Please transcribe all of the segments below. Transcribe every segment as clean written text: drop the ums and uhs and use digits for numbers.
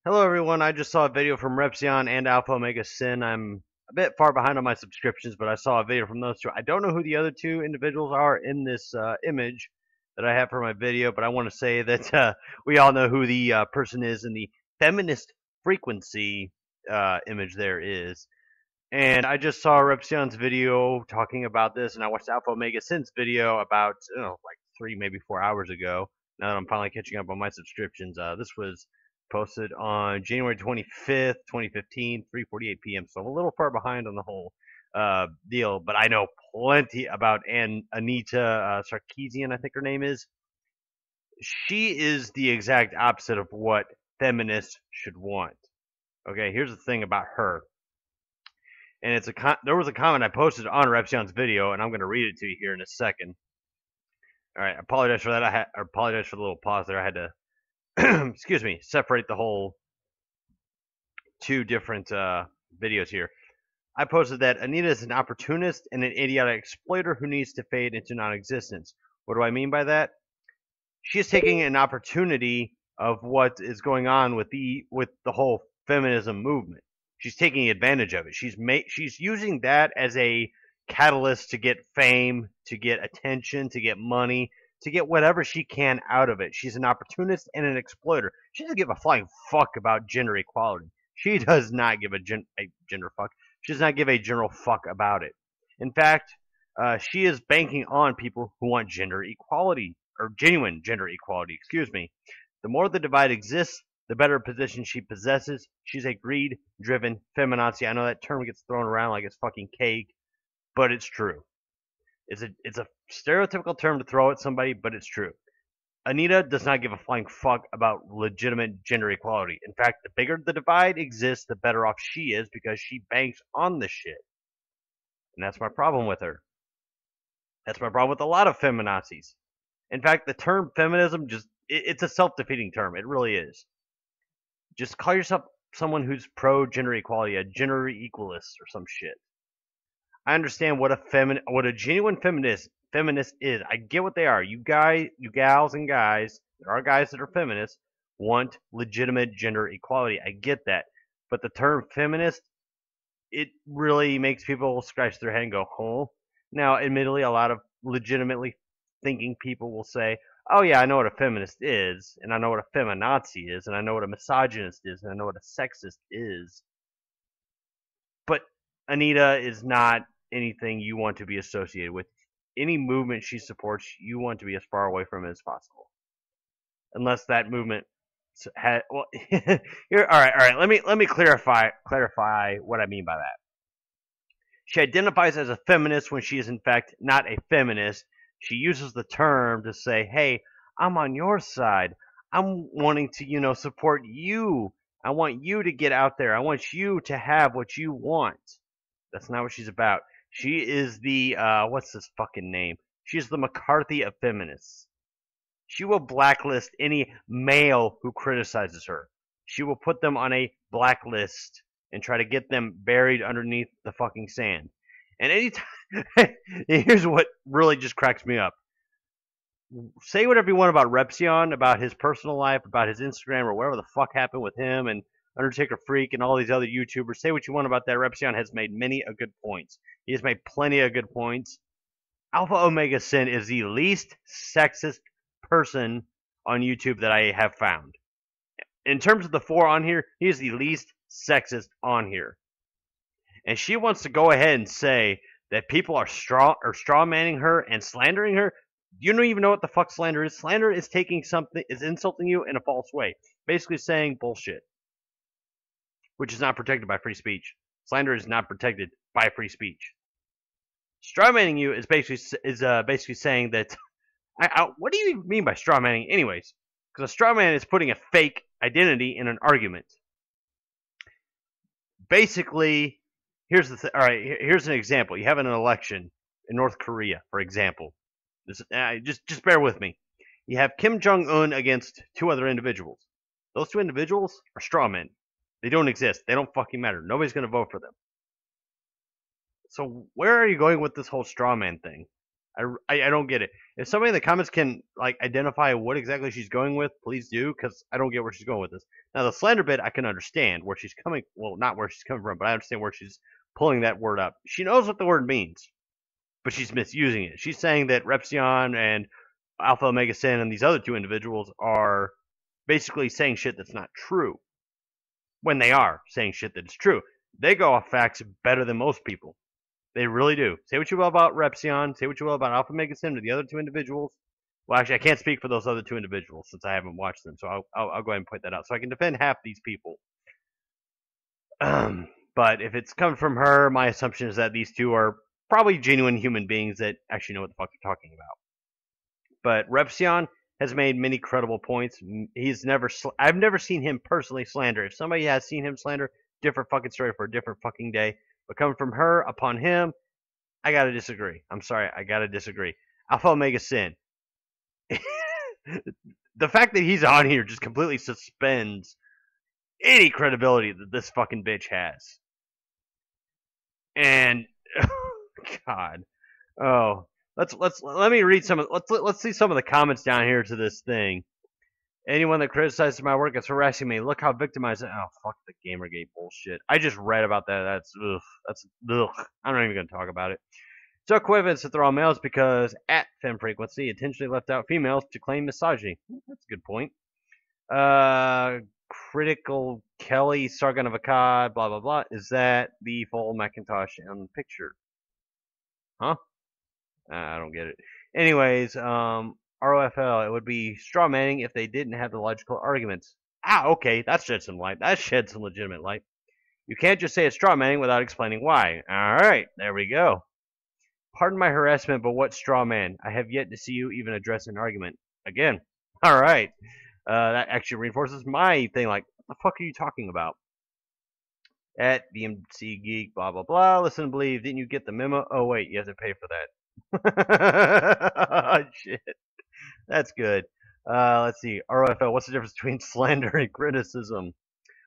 Hello everyone, I just saw a video from Repzion and AlphaOmegaSin. I'm a bit far behind on my subscriptions, but I saw a video from those two. I don't know who the other two individuals are in this image that I have for my video, but I want to say that we all know who the person is in the feminist frequency image there is. And I just saw Repzion's video talking about this, and I watched AlphaOmegaSin's video about, like 3, maybe 4 hours ago. Now that I'm finally catching up on my subscriptions, this was posted on January 25th, 2015, 3:48 p.m. So I'm a little far behind on the whole deal, but I know plenty about Anita Sarkeesian, I think her name is. She is the exact opposite of what feminists should want. Okay, here's the thing about her. And there was a comment I posted on Repzion's video, and I'm going to read it to you here in a second. All right, I apologize for that. I apologize for the little pause there. I had to, excuse me, separate the whole two different videos here. I posted that Anita is an opportunist and an idiotic exploiter who needs to fade into non-existence. What do I mean by that? She is taking an opportunity of what is going on with the whole feminism movement. She's taking advantage of it. She's using that as a catalyst to get fame, to get attention, to get money, to get whatever she can out of it. She's an opportunist and an exploiter. She doesn't give a flying fuck about gender equality. She does not give a gender fuck. She does not give a general fuck about it. In fact, she is banking on people who want gender equality, or genuine gender equality, excuse me. The more the divide exists, the better position she possesses. She's a greed-driven Femi-nazi. I know that term gets thrown around like it's fucking cake, but it's true. It's a stereotypical term to throw at somebody, but it's true. Anita does not give a flying fuck about legitimate gender equality. In fact, the bigger the divide exists, the better off she is because she banks on the shit. And that's my problem with her. That's my problem with a lot of feminazis. In fact, the term feminism it's a self-defeating term. It really is. Just call yourself someone who's pro-gender equality, a gender equalist or some shit. I understand what a genuine feminist is. I get what they are. You gals and guys, there are guys that are feminists, want legitimate gender equality. I get that. But the term feminist, it really makes people scratch their head and go, huh? Now, admittedly, a lot of legitimately thinking people will say, oh yeah, I know what a feminist is, and I know what a feminazi is, and I know what a misogynist is, and I know what a sexist is. But Anita is not anything you want to be associated with. Any movement she supports, you want to be as far away from it as possible. Unless that movement had, well, here, all right. Let me clarify what I mean by that. She identifies as a feminist when she is in fact not a feminist. She uses the term to say, hey, I'm on your side. I'm wanting to, support you. I want you to get out there. I want you to have what you want. That's not what she's about. She is the, what's this fucking name? She's the McCarthy of feminists. She will blacklist any male who criticizes her. She will put them on a blacklist and try to get them buried underneath the fucking sand. And anytime, here's what really just cracks me up. Say whatever you want about Repzion, about his personal life, about his Instagram, or whatever the fuck happened with him and Undertaker Freak and all these other YouTubers. Say what you want about that. Repzion has made many a good points. He has made plenty of good points. AlphaOmegaSin is the least sexist person on YouTube that I have found. In terms of the 4 on here, he is the least sexist on here. And she wants to go ahead and say that people are straw-manning her and slandering her. You don't even know what the fuck slander is. Slander is insulting you in a false way. Basically saying bullshit. Which is not protected by free speech. Slander is not protected by free speech. Straw-manning you is basically saying that. What do you even mean by straw-manning, anyways? Because a straw-man is putting a fake identity in an argument. Basically, here's an example. You have an election in North Korea, for example. Just bear with me. You have Kim Jong-un against 2 other individuals. Those 2 individuals are straw men. They don't exist. They don't fucking matter. Nobody's going to vote for them. So where are you going with this whole straw man thing? I don't get it. If somebody in the comments can like identify what exactly she's going with, please do, because I don't get where she's going with this. Now the slander bit I can understand where she's coming. Well, not where she's coming from, but I understand where she's pulling that word up. She knows what the word means, but she's misusing it. She's saying that Repzion and AlphaOmegaSin and these other two individuals are basically saying shit that's not true when they are saying shit that is true. They go off facts better than most people. They really do. Say what you will about Repzion, say what you will about AlphaOmegaSin or the other two individuals. Well, actually, I can't speak for those other two individuals since I haven't watched them, so I'll go ahead and point that out. So I can defend half these people. But if it's coming from her, my assumption is that these two are probably genuine human beings that actually know what the fuck they're talking about. But Repzion has made many credible points. I've never seen him personally slander. If somebody has seen him slander, different fucking story for a different fucking day. But coming from her upon him, I gotta disagree. I'm sorry, I gotta disagree. AlphaOmegaSin. The fact that he's on here just completely suspends any credibility that this fucking bitch has. And God, let me read some. Let's see some of the comments down here to this thing. Anyone that criticizes my work is harassing me. Look how victimized. Oh, fuck the Gamergate bullshit. I just read about that. That's ugh. I'm not even gonna talk about it. So equivalence that they're all males because at FemFrequency intentionally left out females to claim misogyny. That's a good point. Critical Kelly Sargon of Akkad, blah blah blah. Is that the full Macintosh on the picture? Huh? I don't get it. Anyways, ROFL, it would be straw manning if they didn't have the logical arguments. Okay, that sheds some light. That sheds some legitimate light. You can't just say it's straw manning without explaining why. Alright, there we go. Pardon my harassment, but what straw man? I have yet to see you even address an argument. Again. Alright. That actually reinforces my thing, like, what the fuck are you talking about? At BMC Geek, blah blah blah. Listen and believe, didn't you get the memo? Oh wait, you have to pay for that. Shit. That's good. Let's see. ROFL, what's the difference between slander and criticism?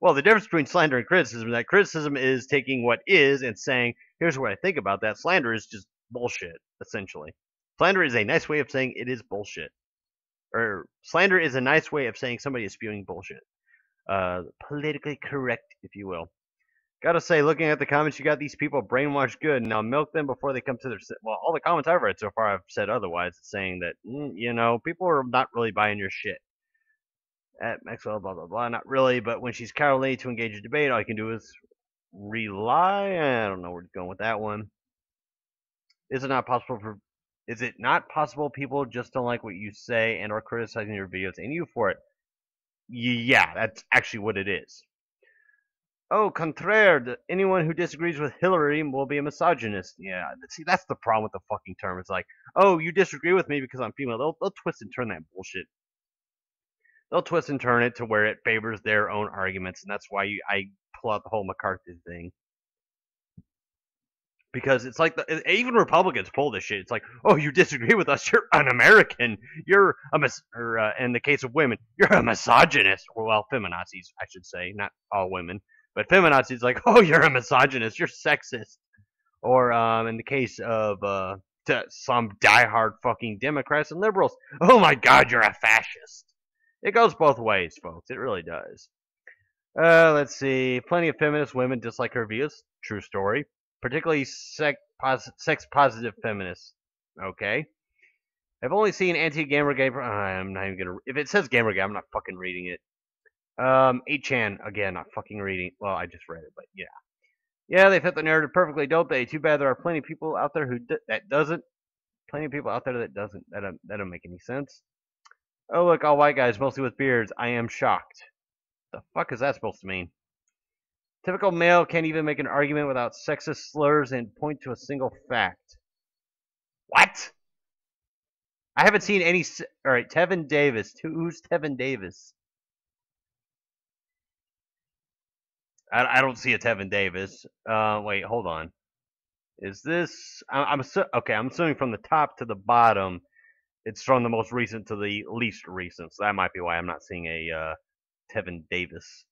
Well, the difference between slander and criticism is that criticism is taking what is and saying, here's what I think about that. Slander is just bullshit, essentially. Slander is a nice way of saying it is bullshit. Or slander is a nice way of saying somebody is spewing bullshit. Politically correct, if you will. Gotta say, looking at the comments, you got these people brainwashed good. Now milk them before they come to their... Well, all the comments I've read so far have said otherwise, saying that, you know, people are not really buying your shit. At Maxwell, blah, blah, blah. Not really, but when she's cowardly to engage a debate, all you can do is rely. I don't know where to go with that one. Is it not possible people just don't like what you say and are criticizing your videos and you for it? Yeah, that's actually what it is. Oh, contraire, anyone who disagrees with Hillary will be a misogynist. Yeah, see, that's the problem with the fucking term. It's like, oh, you disagree with me because I'm female. They'll twist and turn that bullshit. They'll twist and turn it to where it favors their own arguments, and that's why I pull out the whole McCarthy thing. Because it's like, even Republicans pull this shit. It's like, oh, you disagree with us, you're an American. You're in the case of women, you're a misogynist. Well, feminazis, I should say, not all women. But feminazis like, oh, you're a misogynist, you're sexist. Or in the case of some diehard fucking Democrats and liberals, oh my God, you're a fascist. It goes both ways, folks. It really does. Let's see. Plenty of feminist women dislike her views. True story. Particularly sex-positive feminists. Okay. I've only seen anti-Gamergate. I'm not even gonna. If it says Gamergate, I'm not fucking reading it. 8chan, again, not fucking reading. Well, I just read it, but yeah. Yeah, they fit the narrative perfectly, don't they? Too bad there are plenty of people out there that doesn't. Plenty of people out there that doesn't. That don't make any sense. Oh, look, all white guys, mostly with beards. I am shocked. The fuck is that supposed to mean? Typical male can't even make an argument without sexist slurs and point to a single fact. What? I haven't seen any... Alright, Tevin Davis. Who's Tevin Davis? I don't see a Tevin Davis. Wait, hold on. Is this... okay, I'm assuming from the top to the bottom, it's from the most recent to the least recent. So that might be why I'm not seeing a Tevin Davis.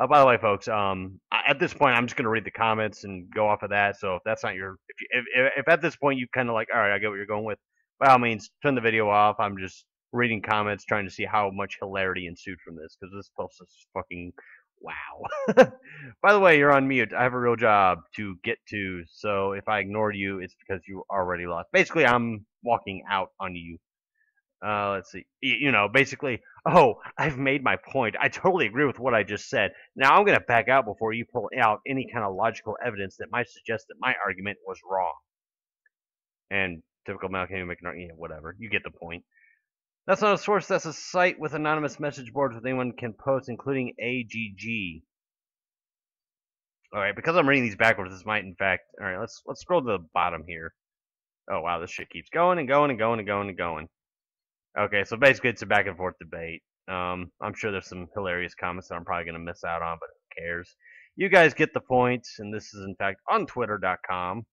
By the way, folks, at this point, I'm just going to read the comments and go off of that. So if that's not your... If at this point you kind of like, all right, I get what you're going with, by all means, turn the video off. I'm just reading comments, trying to see how much hilarity ensued from this, because this post is fucking wow. By the way, you're on mute. I have a real job to get to, so if I ignored you, it's because you already lost. Basically, I'm walking out on you. Let's see. Basically, oh, I've made my point. I totally agree with what I just said. Now I'm gonna back out before you pull out any kind of logical evidence that might suggest that my argument was wrong. And typical male can't make an argument. Whatever. You get the point. That's not a source. That's a site with anonymous message boards that anyone can post, including AGG. All right, because I'm reading these backwards, this might, in fact. All right, let's scroll to the bottom here. Oh wow, this shit keeps going and going and going and going and going. Okay, so basically it's a back and forth debate. I'm sure there's some hilarious comments that I'm probably gonna miss out on, but who cares? You guys get the point, and this is in fact on Twitter.com.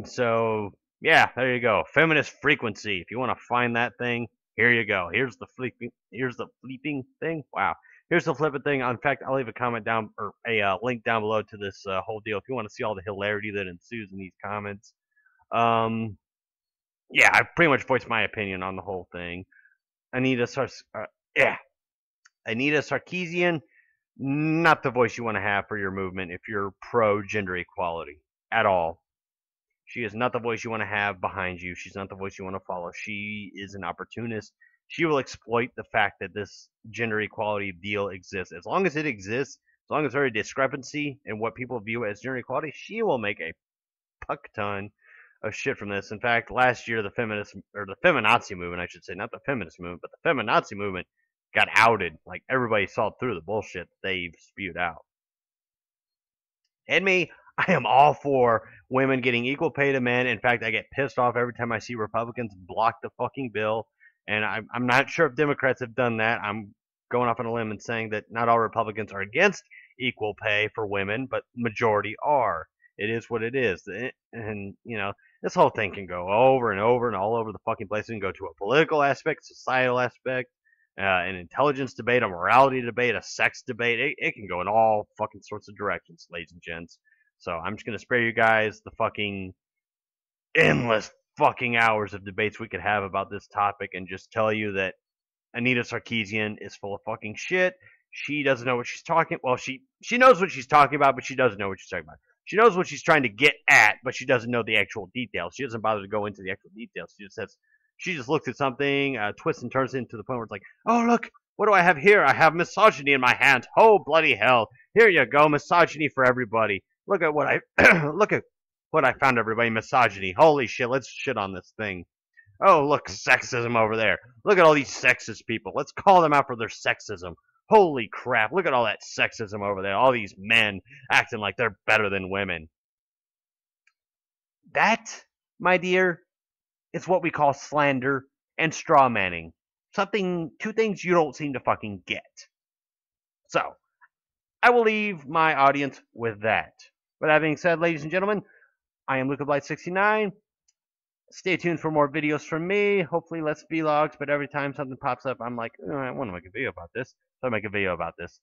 So yeah, there you go. Feminist frequency. If you want to find that thing, here you go. Here's the flipping thing. Wow. Here's the flipping thing. In fact, I'll leave a comment down or a link down below to this whole deal if you want to see all the hilarity that ensues in these comments. Yeah, I pretty much voiced my opinion on the whole thing. Anita Sarkeesian, not the voice you want to have for your movement if you're pro gender equality at all. She is not the voice you want to have behind you. She's not the voice you want to follow. She is an opportunist. She will exploit the fact that this gender equality deal exists. As long as it exists, as long as there's a discrepancy in what people view as gender equality, she will make a puck ton of shit from this. In fact, last year the Femi-nazi movement, I should say, not the feminist movement, but the Femi-nazi movement got outed. Like everybody saw through the bullshit they've spewed out. And me, I am all for women getting equal pay to men. In fact, I get pissed off every time I see Republicans block the fucking bill. And I'm not sure if Democrats have done that. I'm going off on a limb and saying that not all Republicans are against equal pay for women, but majority are. It is what it is. And, this whole thing can go over and over and all over the fucking place. It can go to a political aspect, societal aspect, an intelligence debate, a morality debate, a sex debate. It can go in all fucking sorts of directions, ladies and gents. So I'm just going to spare you guys the fucking endless fucking hours of debates we could have about this topic and just tell you that Anita Sarkeesian is full of fucking shit. She doesn't know what she's talking. Well, she knows what she's talking about, but she doesn't know what she's talking about. She knows what she's trying to get at, but she doesn't know the actual details. She doesn't bother to go into the actual details. She just looks at something, twists and turns it into the point where it's like, oh look, what do I have here? I have misogyny in my hand. Oh bloody hell! Here you go, misogyny for everybody. Look at what I found, everybody. Misogyny. Holy shit! Let's shit on this thing. Oh look, sexism over there. Look at all these sexist people. Let's call them out for their sexism. Holy crap, look at all that sexism over there. All these men acting like they're better than women. That, my dear, is what we call slander and straw manning. Two things you don't seem to fucking get. So, I will leave my audience with that. With that being said, ladies and gentlemen, I am LucaBlight69. Stay tuned for more videos from me. Hopefully less vlogs, but every time something pops up, I'm like, oh, I want to make a video about this. So I make a video about this.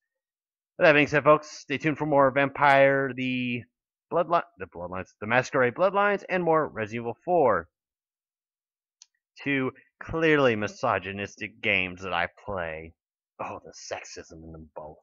With that being said, folks, stay tuned for more Vampire, the Masquerade Bloodlines, and more Resident Evil 4. Two clearly misogynistic games that I play. Oh, the sexism in them both.